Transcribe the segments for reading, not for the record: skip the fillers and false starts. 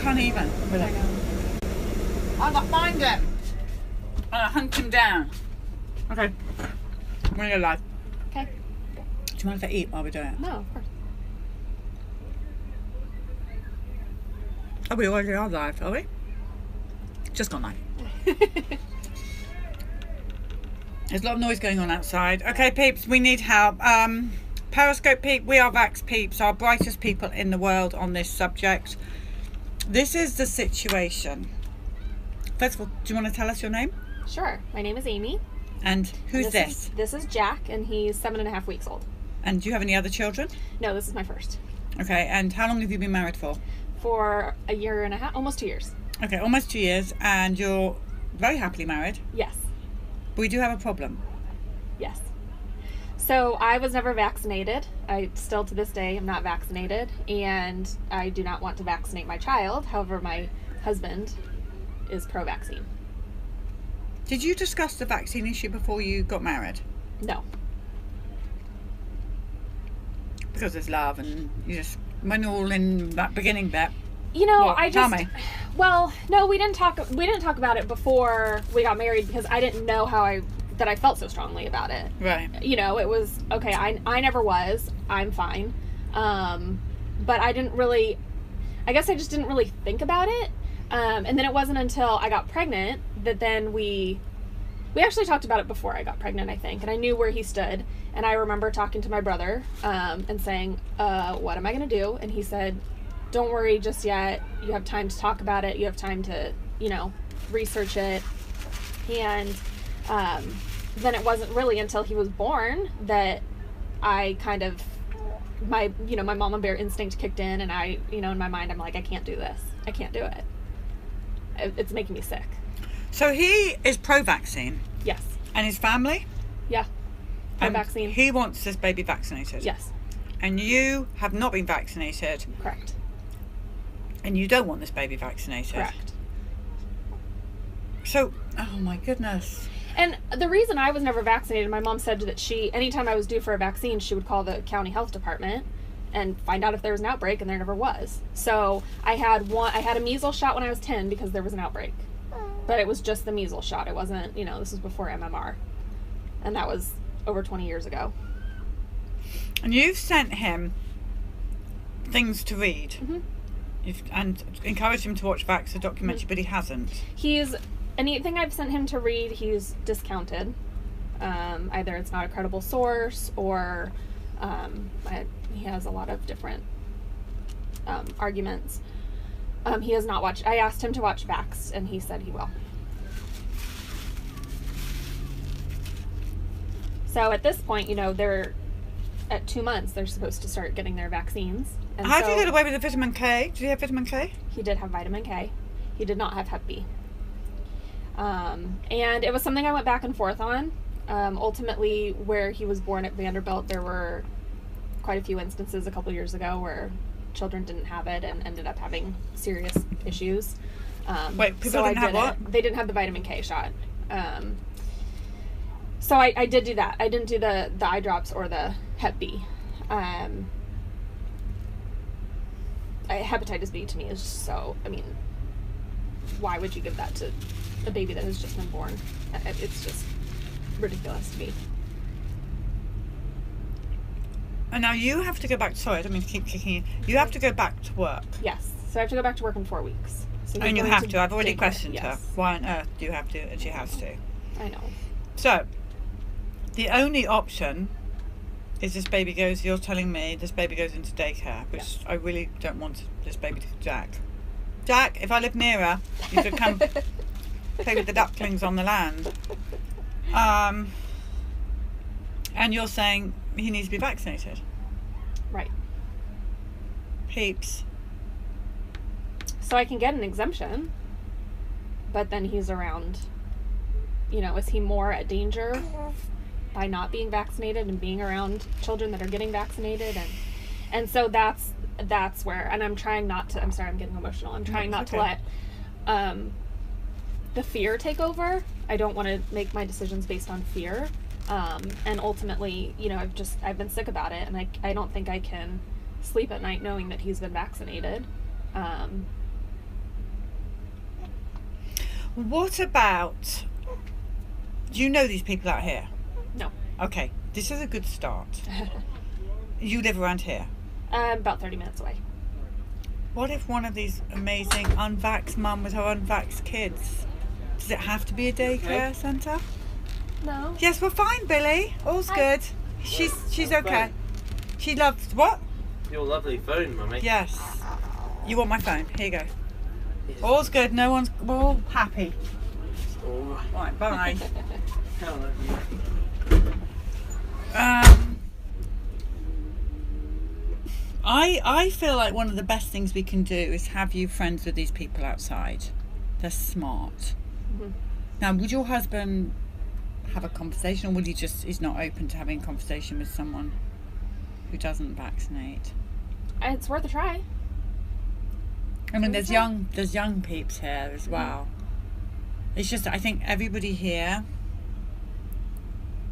can't even. I know. I got mine then. And I hunt him down. Okay. I'm gonna go live. Okay. Do you mind if I eat while we do it? No, of course. Oh, we already are live, are we? Just gone live. There's a lot of noise going on outside. Okay, peeps, we need help. Periscope peep, we are Vaxxed peeps, our brightest people in the world on this subject. This is the situation. First of all, do you want to tell us your name? Sure. My name is Amy. And who's this? This is Jack, and he's 7.5 weeks old. And do you have any other children? No, this is my first. Okay, and how long have you been married for? For a year and a half, almost 2 years. Okay, almost 2 years, and you're very happily married. Yes. But we do have a problem. Yes. So I was never vaccinated. I still to this day am not vaccinated, and I do not want to vaccinate my child. However, my husband is pro-vaccine. Did you discuss the vaccine issue before you got married? No. Because there's love, and you just went all in that beginning bit. You know, What? Tell me. Well, no, we didn't talk about it before we got married because I didn't know that I felt so strongly about it. Right. You know, it was okay. I never was. I'm fine. But I didn't really. I guess I just didn't really think about it. And then it wasn't until I got pregnant that then we actually talked about it before I got pregnant, I think, and I knew where he stood. And I remember talking to my brother and saying, "What am I going to do?" And he said, "Don't worry just yet. You have time to talk about it. You have time to, research it." And then it wasn't really until he was born that I kind of, my mama bear instinct kicked in, and I, in my mind, I'm like, I can't do this. I can't do it. It's making me sick. So he is pro-vaccine. Yes. And his family? Yeah. Pro-vaccine. And he wants this baby vaccinated. Yes. And you have not been vaccinated. Correct. And you don't want this baby vaccinated. Correct. So, oh my goodness. And the reason I was never vaccinated, my mom said that anytime I was due for a vaccine, she would call the county health department and find out if there was an outbreak, and there never was. So I had a measles shot when I was 10 because there was an outbreak. But it was just the measles shot. It wasn't, this was before MMR. And that was over 20 years ago. And you've sent him things to read. Mm-hmm. And encouraged him to watch Vaxxed, the documentary, but he hasn't. Anything I've sent him to read, he's discounted. Either it's not a credible source, or he has a lot of different arguments. He has not watched. I asked him to watch Vaxxed, and he said he will. So at this point, they're at 2 months. They're supposed to start getting their vaccines. And how did you get away with the vitamin K? Did he have vitamin K? He did have vitamin K. He did not have Hep B. And it was something I went back and forth on. Ultimately, where he was born at Vanderbilt, there were quite a few instances a couple years ago where children didn't have it and ended up having serious issues. Wait, people didn't have what? They didn't have the vitamin K shot. So I did do that. I didn't do the eye drops or the Hep B. Hepatitis B to me is just so, why would you give that to a baby that has just been born? It's just ridiculous to me. And now you have to go back. Sorry, I don't mean to keep kicking you. You have to go back to work. Yes. So I have to go back to work in 4 weeks. So and you have to. I've already questioned her. Yes. Why on earth do you have to? And she has to. I know. So, the only option is you're telling me this baby goes into daycare, which Yes. I really don't want this baby to Jack. Jack, if I live nearer, you could come play with the ducklings on the land. And you're saying he needs to be vaccinated. Right. Peeps. So I can get an exemption, but then he's around, is he more at danger by not being vaccinated and being around children that are getting vaccinated? And so that's where, and I'm trying not to, I'm sorry, I'm getting emotional. I'm trying not to let the fear take over. I don't want to make my decisions based on fear. And ultimately, I've been sick about it, and I don't think I can sleep at night knowing that he's been vaccinated. What about... Do you know these people out here? No. Okay, this is a good start. You live around here? About 30 minutes away. What if one of these amazing unvaxxed mum with her unvaxxed kids? Does it have to be a daycare centre? No. Yes, we're fine, Billy. All's good. She's okay. She loves what? Your lovely phone, Mummy. Yes. You want my phone? Here you go. Yes. All's good. We're all happy. All Right, bye. Hello. I feel like one of the best things we can do is have you friends with these people outside. They're smart. Mm-hmm. Now, would your husband have a conversation, or would he just, he's not open to having a conversation with someone who doesn't vaccinate? It's worth a try. I mean, there's young peeps here as well. It's just, I think everybody here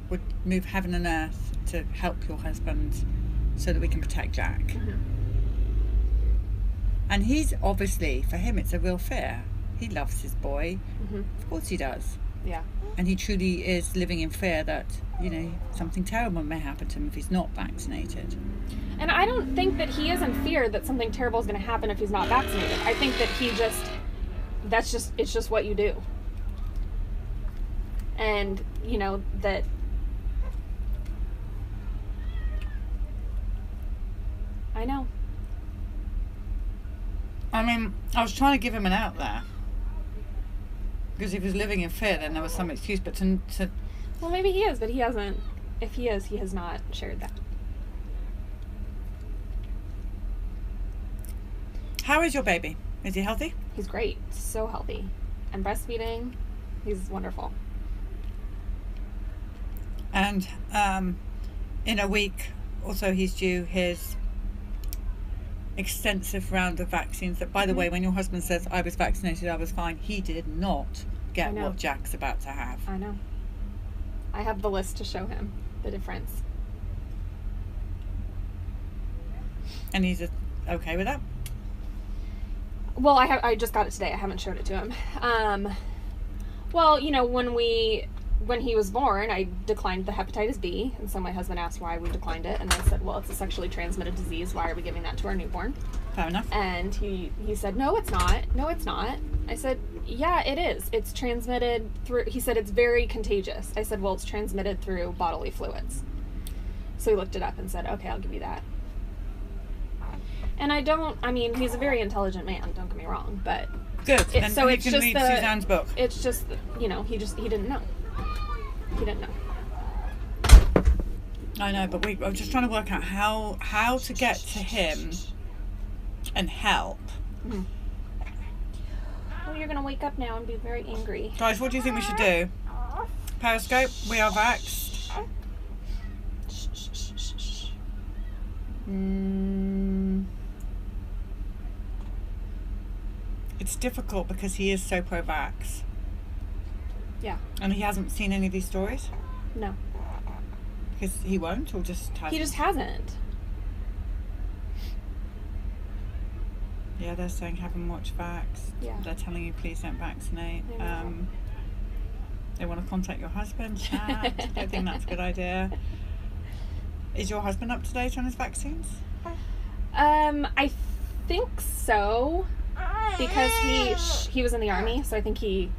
would move heaven and earth to help your husband so that we can protect Jack. Mm-hmm. And he's obviously, for him, it's a real fear. He loves his boy. Mm-hmm. Of course he does. Yeah. And he truly is living in fear that, something terrible may happen to him if he's not vaccinated. And I don't think that he is in fear that something terrible is going to happen if he's not vaccinated. I think that it's just what you do. And, that I know. I mean, I was trying to give him an out there. Because if he was living in fear, then there was some excuse. But to Well, maybe he is, but he hasn't. If he is, he has not shared that. How is your baby? Is he healthy? He's great. So healthy. I'm breastfeeding. He's wonderful. And in a week or so, he's due his extensive round of vaccines. That, by the way, when your husband says, I was vaccinated, I was fine, he did not get what Jack's about to have. I know. I have the list to show him the difference. And he's okay with that? Well, I just got it today. I haven't showed it to him. Well, when he was born, I declined the hepatitis B, and so my husband asked why we declined it, and I said, well, it's a sexually transmitted disease. Why are we giving that to our newborn? Fair enough. And he said, no, it's not. No, it's not. I said, yeah, it is. It's transmitted through, he said, it's very contagious. I said, well, it's transmitted through bodily fluids. So he looked it up and said, okay, I'll give you that. And he's a very intelligent man, don't get me wrong, but... Good. And so it's you can read Suzanne's book. It's just, he didn't know. He didn't know. I know, but I'm just trying to work out how to get to him and help. Mm. Well, you're going to wake up now and be very angry. Guys, what do you think we should do? Periscope, we are vaxxed. It's difficult because he is so pro-vax. Yeah. And he hasn't seen any of these stories? No. Because he won't, or just hasn't? He just hasn't. Yeah, they're saying have him watch Vax. Yeah. They're telling you please don't vaccinate. They want to contact your husband. Chat. I think that's a good idea. Is your husband up to date on his vaccines? I think so. Because he was in the Army, so I think he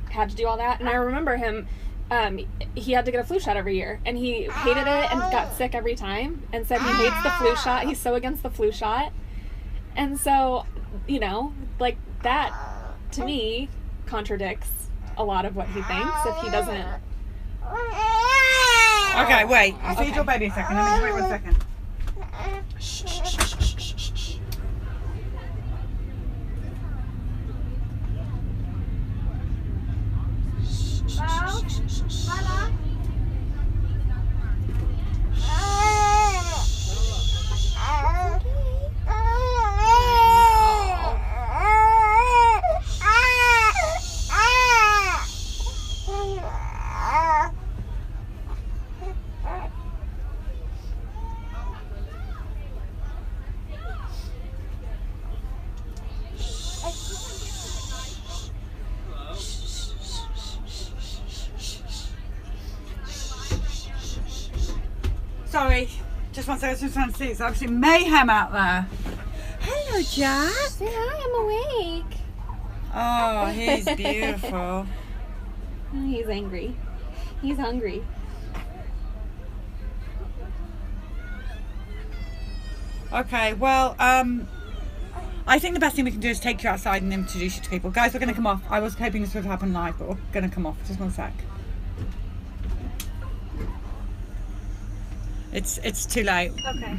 had to do all that. And I remember him, he had to get a flu shot every year. And he hated it and got sick every time. And said he hates the flu shot. He's so against the flu shot. And so, that, to me, contradicts a lot of what he thinks if he doesn't... Okay, wait. Feed your baby a second. Let me wait 1 second. Shh, shh, shh, shh, shh, shh, shh. sorry. Just one second, I was just trying to see. It's absolutely mayhem out there. Hello, Jack. Say hi, I'm awake. Oh, he's beautiful. He's angry. He's hungry. Okay, well, I think the best thing we can do is take you outside and introduce you to people. Guys, we're going to come off. I was hoping this would happen live, but we're going to come off. Just one sec. It's too late. Okay.